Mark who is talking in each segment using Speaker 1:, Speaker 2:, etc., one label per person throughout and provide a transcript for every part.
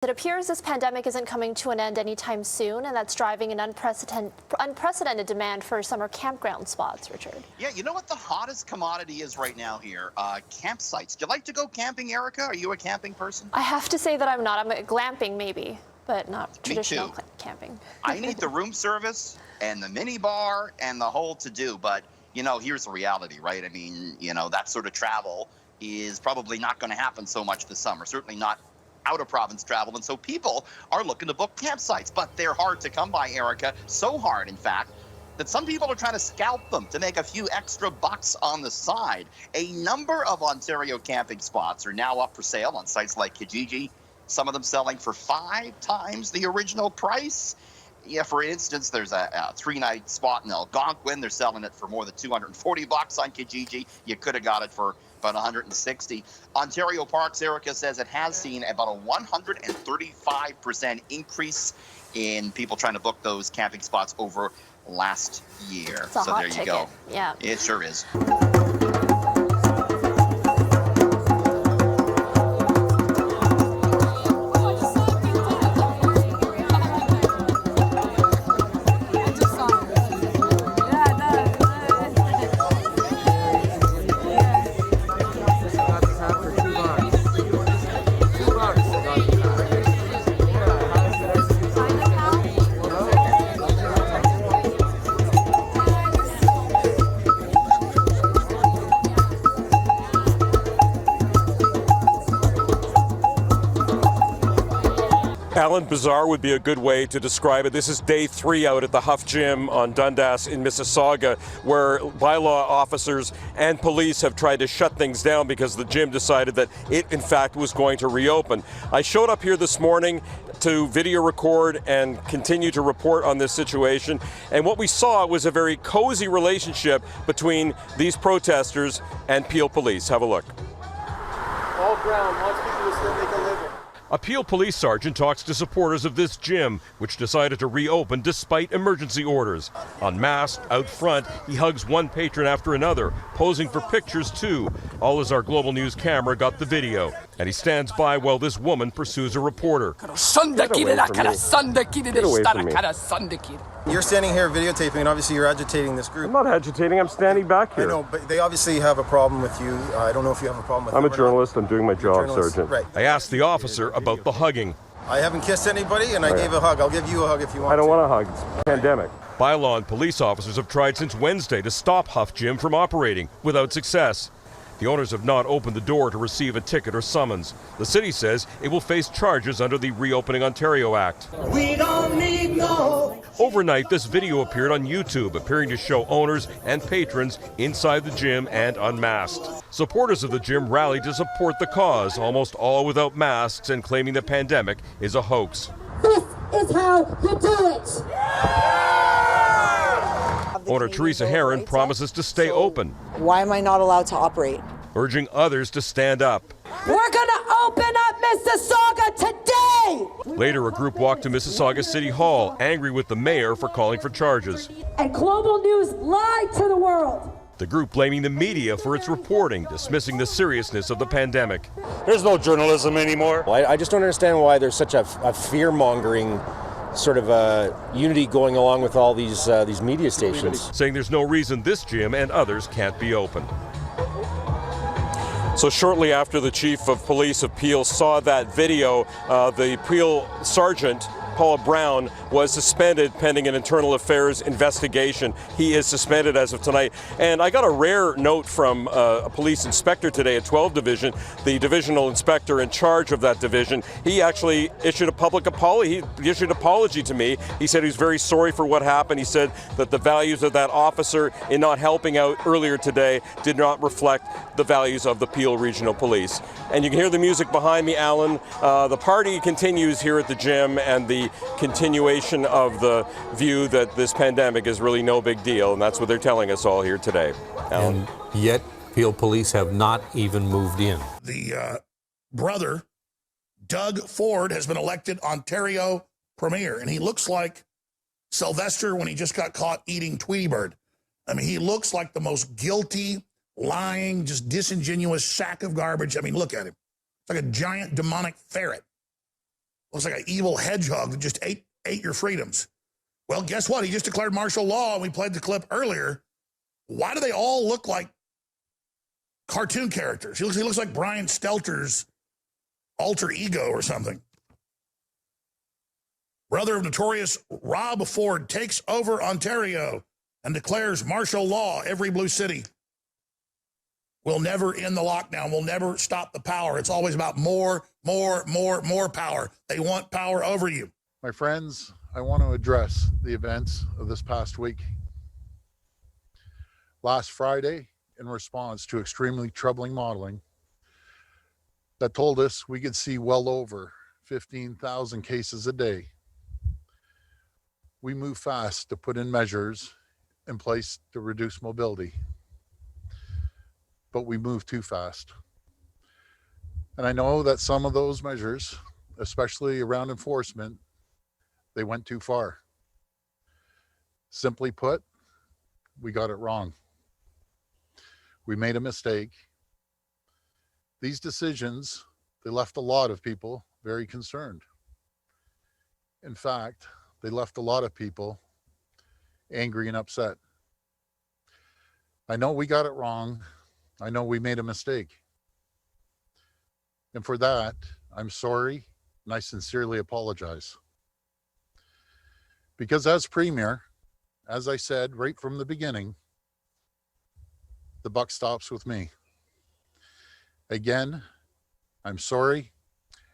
Speaker 1: It appears this pandemic isn't coming to an end anytime soon, and that's driving an unprecedented demand for summer campground spots, Richard.
Speaker 2: Yeah, you know what the hottest commodity is right now here? Campsites. Do you like to go camping, Erica? Are you a camping person?
Speaker 1: I have to say that I'm not. I'm glamping maybe, but not traditional camping.
Speaker 2: I need the room service and the mini bar and the whole to-do, but, you know, here's the reality, right? I mean, you know, that sort of travel is probably not going to happen so much this summer, certainly not out-of-province travel, and so people are looking to book campsites, but they're hard to come by, Erica, so hard, in fact, that some people are trying to scalp them to make a few extra bucks on the side. A number of Ontario camping spots are now up for sale on sites like Kijiji, some of them selling for 5 times the original price. Yeah, for instance, there's a 3-night spot in Algonquin. They're selling it for more than $240 on Kijiji. You could have got it for about $160. Ontario Parks, Erica says it has seen about a 135% increase in people trying to book those camping spots over last year.
Speaker 1: It's a
Speaker 2: so
Speaker 1: hot
Speaker 2: there you
Speaker 1: ticket.
Speaker 2: go.
Speaker 1: Yeah.
Speaker 2: It sure is.
Speaker 3: Alan, bizarre would be a good way to describe it. This is day 3 out at the Huff Gym on Dundas in Mississauga, where bylaw officers and police have tried to shut things down because the gym decided that it, in fact, was going to reopen. I showed up here this morning to video record and continue to report on this situation, and what we saw was a very cozy relationship between these protesters and Peel Police. Have a look.
Speaker 4: All ground wants people to still make a living.
Speaker 3: A Peel police sergeant talks to supporters of this gym, which decided to reopen despite emergency orders. Unmasked, out front, he hugs one patron after another, posing for pictures too, all as our Global News camera got the video. And he stands by while this woman pursues a reporter.
Speaker 5: Get away from me.
Speaker 4: You're standing here videotaping, and obviously you're agitating this group.
Speaker 3: I'm not agitating, I'm standing back here.
Speaker 4: I know, but they obviously have a problem with you. I don't know if you have a problem with
Speaker 3: I'm
Speaker 4: them
Speaker 3: a journalist, I'm doing my job,
Speaker 4: journalist,
Speaker 3: Sergeant.
Speaker 4: right.
Speaker 3: I asked the officer about the hugging.
Speaker 4: I haven't kissed anybody, and I gave a hug. I'll give you a hug if you want.
Speaker 3: I don't want a hug, it's a pandemic. Bylaw and police officers have tried since Wednesday to stop Huff Gym from operating, without success. The owners have not opened the door to receive a ticket or summons. The city says it will face charges under the Reopening Ontario Act.
Speaker 6: We don't need no.
Speaker 3: Overnight, this video appeared on YouTube, appearing to show owners and patrons inside the gym and unmasked. Supporters of the gym rallied to support the cause, almost all without masks and claiming the pandemic is a hoax.
Speaker 6: This is how you do it.
Speaker 3: Owner Teresa Heron promises to stay open,
Speaker 7: Why am I not allowed to operate?
Speaker 3: urging others to stand up.
Speaker 6: We're gonna open up Mississauga today.
Speaker 3: Later, a group walked to Mississauga City Hall, angry with the mayor for calling for charges.
Speaker 6: And Global News lied to the world.
Speaker 3: The group blaming the media for its reporting, dismissing the seriousness of the pandemic.
Speaker 8: There's no journalism anymore.
Speaker 9: I just don't understand why there's such a fear-mongering sort of unity going along with all these media stations.
Speaker 3: Saying there's no reason this gym and others can't be open. So shortly after the chief of police of Peel saw that video, the Peel sergeant, Paul Brown, was suspended pending an internal affairs investigation. He is suspended as of tonight. And I got a rare note from a police inspector today at 12 Division, the divisional inspector in charge of that division. He actually issued a public apology. He issued an apology to me. He said he was very sorry for what happened. He said that the values of that officer in not helping out earlier today did not reflect the values of the Peel Regional Police. And you can hear the music behind me, Alan. The party continues here at the gym, and the continuation of the view that this pandemic is really no big deal, and that's what they're telling us all here today. Alan.
Speaker 10: And yet, Peel Police have not even moved in.
Speaker 11: The brother, Doug Ford, has been elected Ontario Premier, and he looks like Sylvester when he just got caught eating Tweety Bird. I mean, he looks like the most guilty, lying, just disingenuous sack of garbage. I mean, look at him. It's like a giant demonic ferret. Looks like an evil hedgehog that just ate your freedoms. Well, guess what? He just declared martial law, and we played the clip earlier. Why do they all look like cartoon characters? He looks like Brian Stelter's alter ego or something. Brother of notorious Rob Ford takes over Ontario and declares martial law every blue city. We'll never end the lockdown. We'll never stop the power. It's always about more power. They want power over you.
Speaker 5: My friends, I want to address the events of this past week. Last Friday, in response to extremely troubling modeling that told us we could see well over 15,000 cases a day, we moved fast to put in measures in place to reduce mobility. But we moved too fast. And I know that some of those measures, especially around enforcement, they went too far. Simply put, we got it wrong. We made a mistake. These decisions, they left a lot of people very concerned. In fact, they left a lot of people angry and upset. I know we got it wrong. I know we made a mistake. And for that, I'm sorry, and I sincerely apologize. Because as Premier, as I said right from the beginning, the buck stops with me. Again, I'm sorry,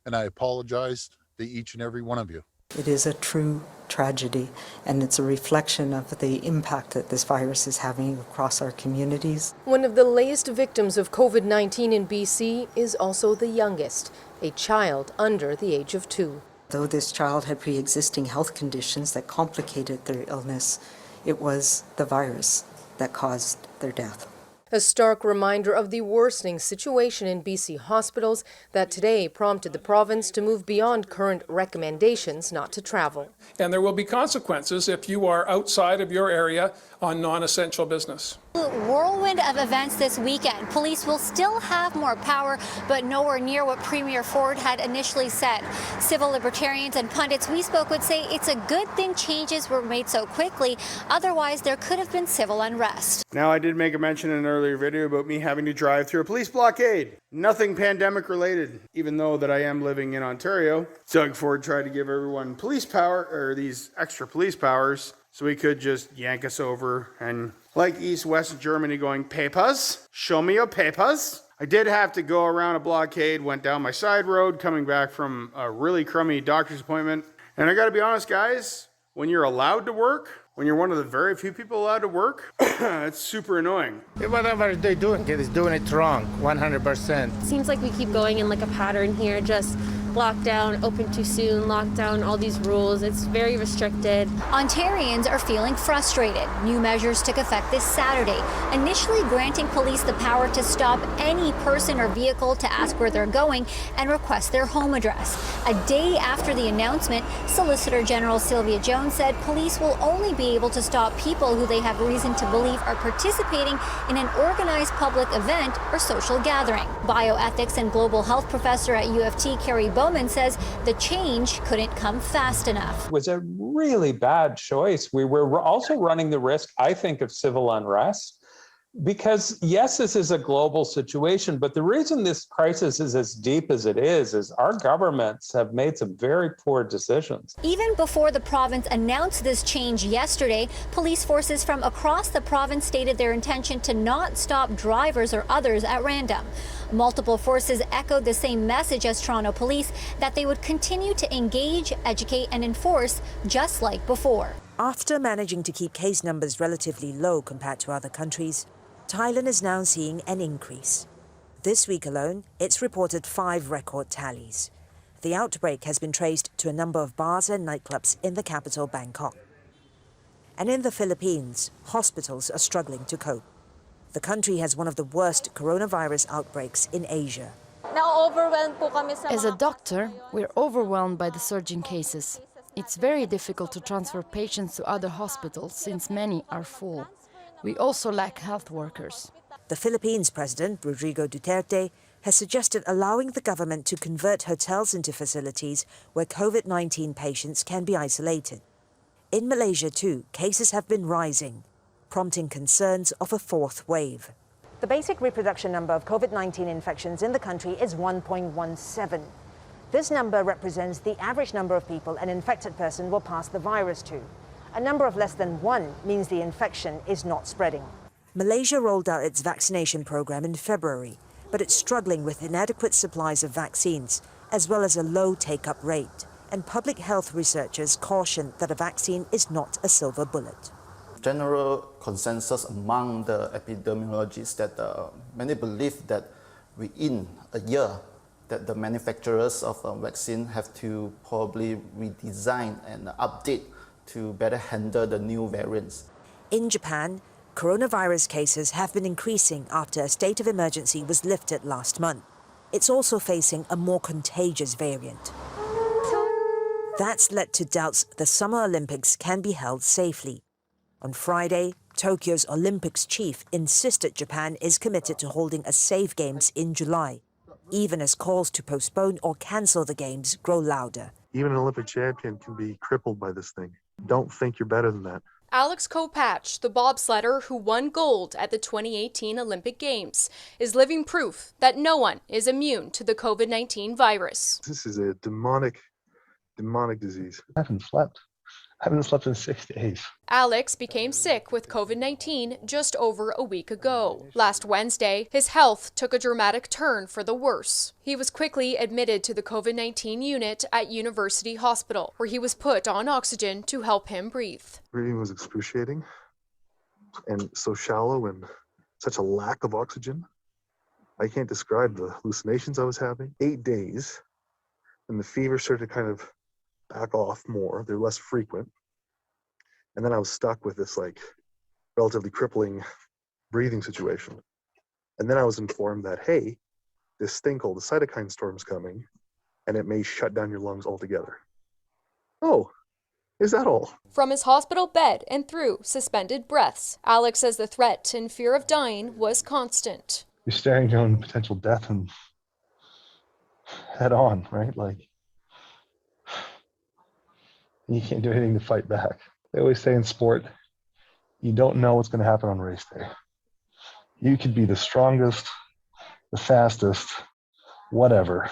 Speaker 5: and I apologize to each and every one of you.
Speaker 7: It is a true tragedy, and it's a reflection of the impact that this virus is having across our communities.
Speaker 12: One of the latest victims of COVID-19 in BC is also the youngest, a child under the age of 2.
Speaker 7: Though this child had pre-existing health conditions that complicated their illness, it was the virus that caused their death.
Speaker 12: A stark reminder of the worsening situation in BC hospitals that today prompted the province to move beyond current recommendations not to travel.
Speaker 13: And there will be consequences if you are outside of your area on non-essential business.
Speaker 14: Whirlwind of events this weekend. Police will still have more power, but nowhere near what Premier Ford had initially said. Civil libertarians and pundits we spoke would say it's a good thing changes were made so quickly. Otherwise, there could have been civil unrest.
Speaker 15: Now, I did make a mention in an earlier video about me having to drive through a police blockade. Nothing pandemic related, even though that I am living in Ontario. Doug Ford tried to give everyone police power, or these extra police powers, so he could just yank us over and like East-West Germany going, papers, show me your papers. I did have to go around a blockade, went down my side road coming back from a really crummy doctor's appointment. And I gotta be honest, guys, when you're allowed to work, when you're one of the very few people allowed to work, it's super annoying.
Speaker 16: Whatever they're doing, it is doing it wrong, 100%.
Speaker 17: Seems like we keep going in like a pattern here, just lockdown, open too soon, lockdown, all these rules. It's very restricted.
Speaker 14: Ontarians are feeling frustrated. New measures took effect this Saturday, initially granting police the power to stop any person or vehicle to ask where they're going and request their home address. A day after the announcement, Solicitor General Sylvia Jones said police will only be able to stop people who they have reason to believe are participating in an organized public event or social gathering. Bioethics and global health professor at U of T, Carrie Bowman, says the change couldn't come fast enough.
Speaker 18: It was a really bad choice. We were also running the risk, I think, of civil unrest. Because yes, this is a global situation, but the reason this crisis is as deep as it is our governments have made some very poor decisions.
Speaker 14: Even before the province announced this change yesterday, police forces from across the province stated their intention to not stop drivers or others at random. Multiple forces echoed the same message as Toronto Police, that they would continue to engage, educate, and enforce just like before.
Speaker 19: After managing to keep case numbers relatively low compared to other countries, Thailand is now seeing an increase. This week alone, it's reported 5 record tallies. The outbreak has been traced to a number of bars and nightclubs in the capital, Bangkok. And in the Philippines, hospitals are struggling to cope. The country has one of the worst coronavirus outbreaks in Asia.
Speaker 20: As a doctor, we're overwhelmed by the surging cases. It's very difficult to transfer patients to other hospitals since many are full. We also lack health workers.
Speaker 19: The Philippines President, Rodrigo Duterte, has suggested allowing the government to convert hotels into facilities where COVID-19 patients can be isolated. In Malaysia too, cases have been rising, prompting concerns of a fourth wave. The basic reproduction number of COVID-19 infections in the country is 1.17. This number represents the average number of people an infected person will pass the virus to. A number of less than 1 means the infection is not spreading. Malaysia rolled out its vaccination program in February, but it's struggling with inadequate supplies of vaccines, as well as a low take-up rate. And public health researchers caution that a vaccine is not a silver bullet.
Speaker 21: General consensus among the epidemiologists that many believe that within a year that the manufacturers of a vaccine have to probably redesign and update to better handle the new variants.
Speaker 19: In Japan, coronavirus cases have been increasing after a state of emergency was lifted last month. It's also facing a more contagious variant. That's led to doubts the Summer Olympics can be held safely. On Friday, Tokyo's Olympics chief insisted Japan is committed to holding a safe Games in July, even as calls to postpone or cancel the Games grow louder.
Speaker 22: Even an Olympic champion can be crippled by this thing. Don't think you're better than that.
Speaker 23: Alex Kopacz, the bobsledder who won gold at the 2018 Olympic Games, is living proof that no one is immune to the COVID-19 virus.
Speaker 22: This is a demonic disease.
Speaker 24: I haven't slept in 6 days.
Speaker 23: Alex became sick with COVID-19 just over a week ago. Last Wednesday, his health took a dramatic turn for the worse. He was quickly admitted to the COVID-19 unit at University Hospital, where he was put on oxygen to help him breathe.
Speaker 22: Breathing was excruciating and so shallow and such a lack of oxygen. I can't describe the hallucinations I was having. 8 days, and the fever started to kind of back off more. They're less frequent. And then I was stuck with this relatively crippling breathing situation. And then I was informed that, hey, this thing called the cytokine storm's coming and it may shut down your lungs altogether. Oh, is that all?
Speaker 23: From his hospital bed and through suspended breaths, Alex says the threat and fear of dying was constant.
Speaker 24: You're staring down potential death and head on, right? You can't do anything to fight back. They always say in sport, you don't know what's going to happen on race day. You could be the strongest, the fastest, whatever,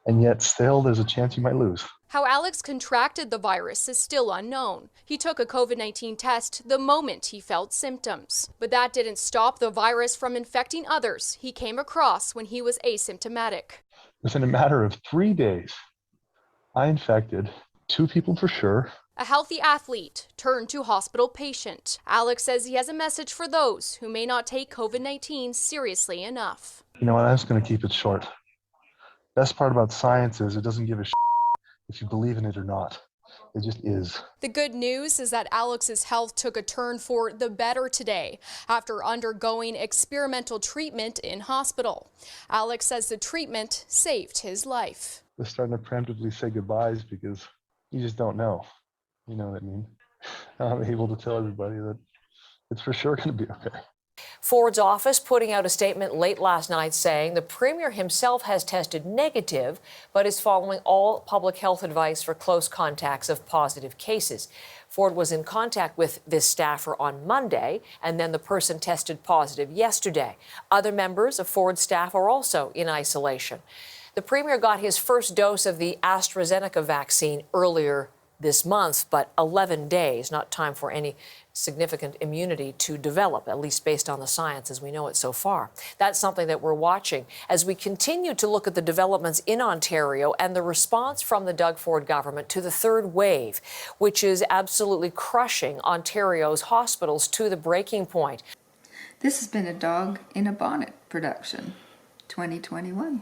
Speaker 24: and yet still there's a chance you might lose.
Speaker 23: How Alex contracted the virus is still unknown. He took a COVID-19 test the moment he felt symptoms. But that didn't stop the virus from infecting others he came across when he was asymptomatic.
Speaker 24: Within a matter of 3 days, I infected 2 people for sure.
Speaker 23: A healthy athlete turned to hospital patient. Alex says he has a message for those who may not take COVID-19 seriously enough.
Speaker 24: You know what, I'm just going to keep it short. Best part about science is it doesn't give a shit if you believe in it or not. It just is.
Speaker 23: The good news is that Alex's health took a turn for the better today after undergoing experimental treatment in hospital. Alex says the treatment saved his life.
Speaker 24: We're starting to preemptively say goodbyes because you just don't know. You know what I mean? I'm able to tell everybody that it's for sure going to be okay.
Speaker 25: Ford's office putting out a statement late last night saying the premier himself has tested negative, but is following all public health advice for close contacts of positive cases. Ford was in contact with this staffer on Monday, and then the person tested positive yesterday. Other members of Ford's staff are also in isolation. The premier got his first dose of the AstraZeneca vaccine earlier this month, but 11 days, not time for any significant immunity to develop, at least based on the science as we know it so far. That's something that we're watching as we continue to look at the developments in Ontario and the response from the Doug Ford government to the third wave, which is absolutely crushing Ontario's hospitals to the breaking point.
Speaker 26: This has been a Dog in a Bonnet production, 2021.